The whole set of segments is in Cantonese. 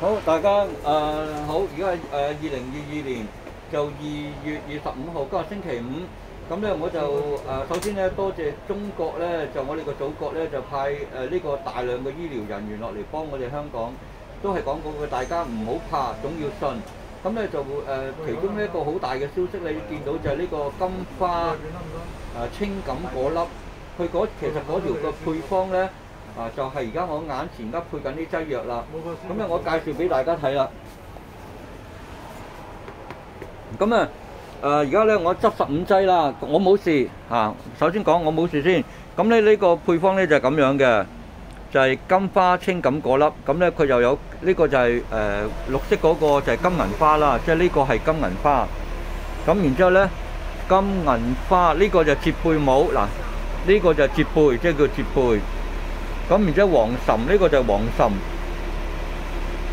好，大家好，而家係2022年就2月25號，今日星期五。咁咧我就首先咧多謝中國咧，就我哋個祖國咧就派呢個大量嘅醫療人員落嚟幫我哋香港，都係講過嘅，大家唔好怕，總要信。咁咧就其中一個好大嘅消息，你見到就係呢個金花清感果粒，其實嗰條嘅配方咧。就係而家我眼前而家配緊啲劑藥啦，咁咧我介紹俾大家睇啦。咁而家咧我執15劑啦，我冇事嚇。首先講我冇事先。咁咧呢個配方咧就係咁樣嘅，就係金花清感果粒。咁咧佢又有呢個就係綠色嗰個就係金銀花啦，即係呢個係金銀花。咁然之後咧金銀花呢個就係折貝母嗱，呢個就係折貝，即係叫折貝。咁然之後黃芩呢個就係黃芩，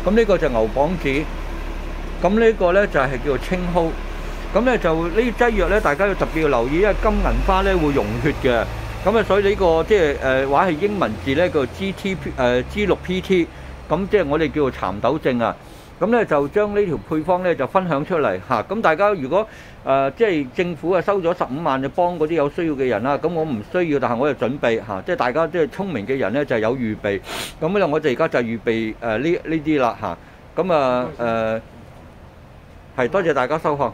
咁呢個就牛蒡子，咁呢個咧就係叫做青蒿。咁咧就呢啲劑藥咧，大家要特別要留意，因為金銀花咧會溶血嘅。咁所以呢個即係話係英文字咧叫 G6PT， 咁即係我哋叫做蠶豆症啊。咁咧就將呢條配方咧就分享出嚟嚇。咁大家如果即係政府收咗15萬就幫嗰啲有需要嘅人啦。咁我唔需要，但係我就準備嚇。即係大家即係聰明嘅人咧就有預備。咁咧我哋而家就預備呢啲啦嚇。咁係多謝大家收看。